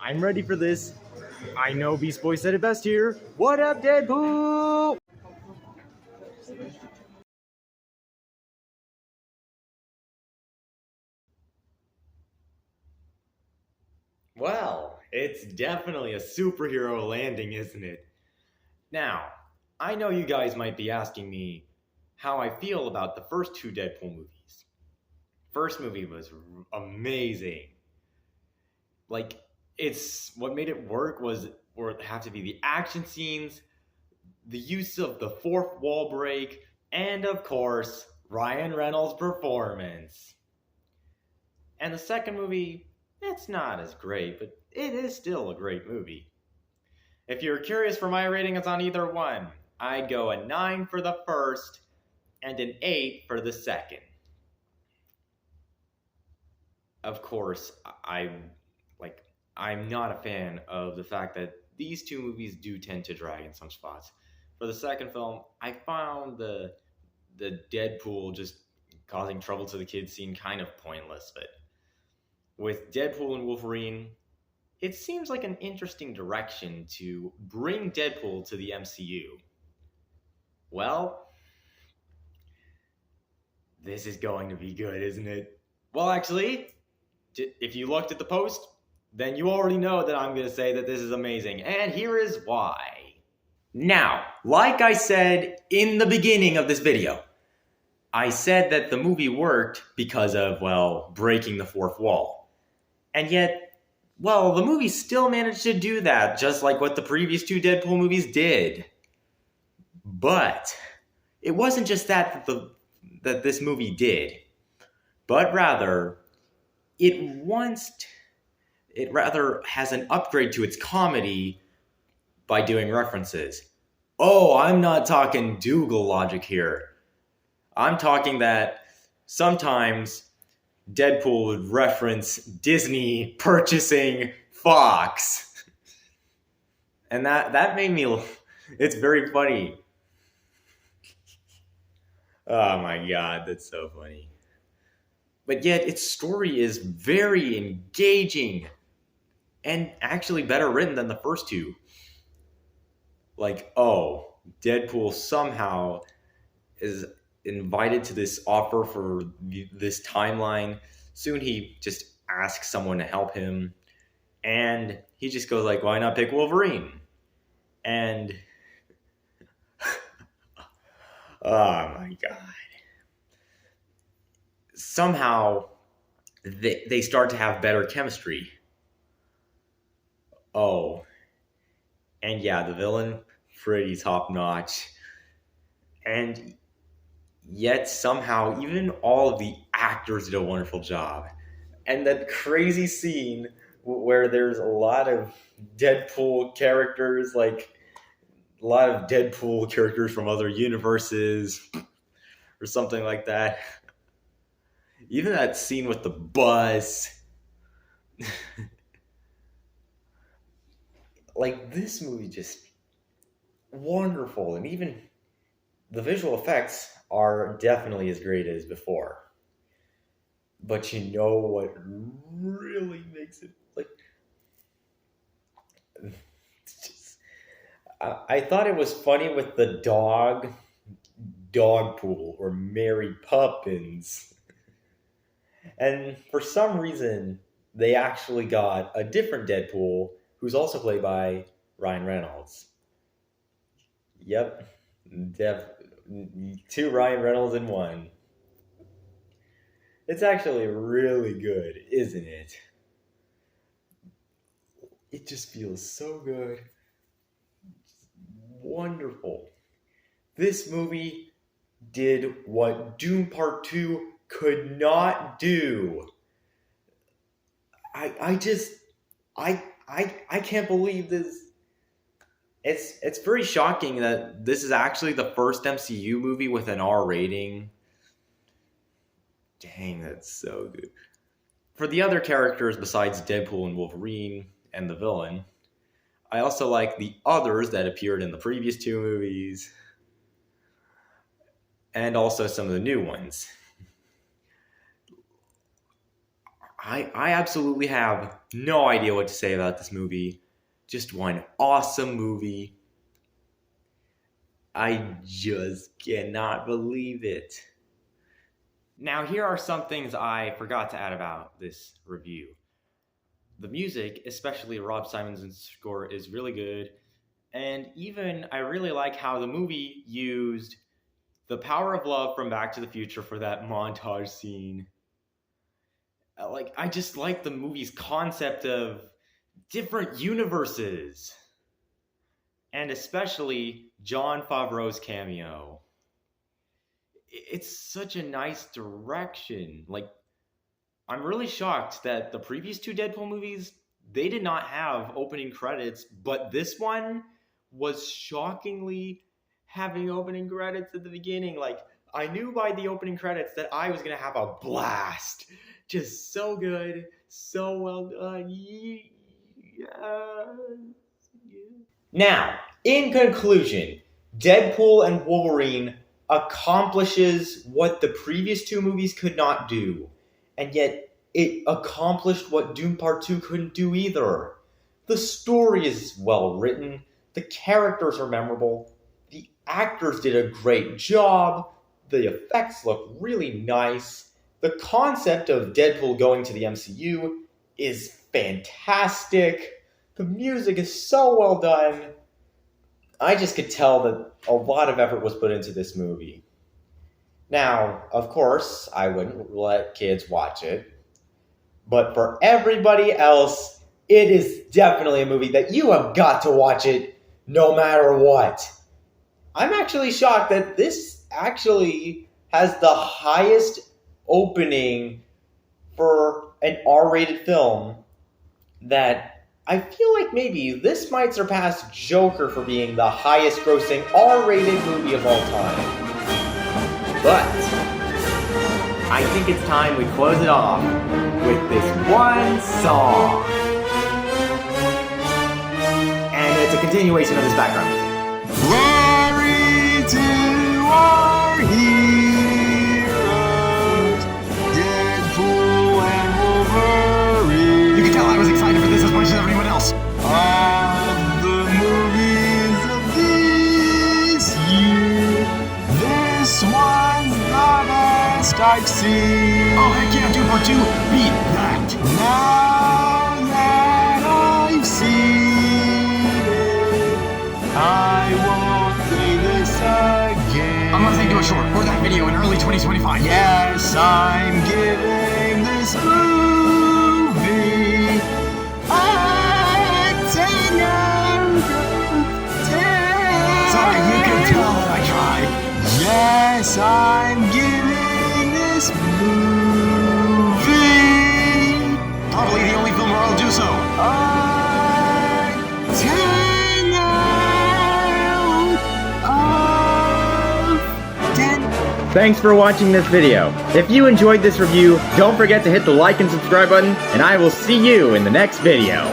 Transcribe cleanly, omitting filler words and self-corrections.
I'm ready for this. I know Beast Boy said it best here. What up, Deadpool? Well, it's definitely a superhero landing, isn't it? Now, I know you guys might be asking me how I feel about the first two Deadpool movies. First movie was amazing. Like, it's what made it work was or it have to be the action scenes, the use of the fourth wall break, and of course, Ryan Reynolds' performance. And the second movie, it's not as great, but it is still a great movie. If you're curious for my ratings on either one, I'd go a 9 for the first and an 8 for the second. Of course, I'm not a fan of the fact that these two movies do tend to drag in some spots. For the second film, I found the Deadpool just causing trouble to the kids scene kind of pointless, but with Deadpool and Wolverine, it seems like an interesting direction to bring Deadpool to the MCU. Well, this is going to be good, isn't it? Well, actually, if you looked at the post, then you already know that I'm going to say that this is amazing, and here is why. Now, like I said in the beginning of this video, I said that the movie worked because of, well, breaking the fourth wall. And yet, well, the movie still managed to do that, just like what the previous two Deadpool movies did. But it wasn't just that this movie did, but rather it rather has an upgrade to its comedy by doing references. Oh, I'm not talking Dougal logic here. I'm talking that sometimes Deadpool would reference Disney purchasing Fox. And that made me, it's very funny. Oh my god, that's so funny. But yet its story is very engaging and actually better written than the first two. Like, oh, Deadpool somehow is invited to this offer for this timeline. Soon he just asks someone to help him, and he just goes like, why not pick Wolverine? And oh my god. Somehow they start to have better chemistry. Oh, and yeah, the villain, pretty top notch. And yet somehow even all of the actors did a wonderful job. And that crazy scene where there's a lot of Deadpool characters, like a lot of Deadpool characters from other universes or something like that. Even that scene with the bus. Like, this movie just wonderful, and even the visual effects are definitely as great as before. But you know what really makes it like it's just, I thought it was funny with the dog pool or Mary Poppins. And for some reason they actually got a different Deadpool who's also played by Ryan Reynolds. Yep. Two Ryan Reynolds in one. It's actually really good, isn't it? It just feels so good. Wonderful. This movie did what Doom Part 2 could not do. I can't believe this. It's very shocking that this is actually the first MCU movie with an R rating. Dang, that's so good. For the other characters besides Deadpool and Wolverine and the villain, I also like the others that appeared in the previous two movies, and also some of the new ones. I absolutely have no idea what to say about this movie. Just one awesome movie. I just cannot believe it. Now, here are some things I forgot to add about this review. The music, especially Rob Simon's score, is really good. And even I really like how the movie used the power of love from Back to the Future for that montage scene. I just like the movie's concept of different universes. And especially Jon Favreau's cameo. It's such a nice direction. I'm really shocked that the previous two Deadpool movies, they did not have opening credits, but this one was shockingly having opening credits at the beginning. I knew by the opening credits that I was going to have a blast. Just so good, so well done. Now, in conclusion, Deadpool and Wolverine accomplishes what the previous two movies could not do, and yet it accomplished what Doom Part 2 couldn't do either. The story is well written, the characters are memorable, the actors did a great job, the effects look really nice, the concept of Deadpool going to the MCU is fantastic, the music is so well done. I just could tell that a lot of effort was put into this movie. Now, of course, I wouldn't let kids watch it, but for everybody else, it is definitely a movie that you have got to watch it no matter what. I'm actually shocked that this actually has the highest opening for an R-rated film. That I feel like maybe this might surpass Joker for being the highest grossing R-rated movie of all time. But I think it's time we close it off with this one song. And it's a continuation of this background music. Glory to our heroes, Deadpool and Wolverine. You can tell I was excited for this as much as everyone else. Of the movies of this year, this one's the best I've seen. Oh, heck yeah, Doom Part 2, beat that. Now that I've seen it, I won't play this again. Unless they do a short or that video in early 2025. Yes, I'm giving this movie a 10 out of 10. Sorry, you can tell that I tried. Yes, I'm giving this movie Probably the only film where I'll do so. a 10 out of 10. Thanks for watching this video. If you enjoyed this review, don't forget to hit the like and subscribe button, and I will see you in the next video.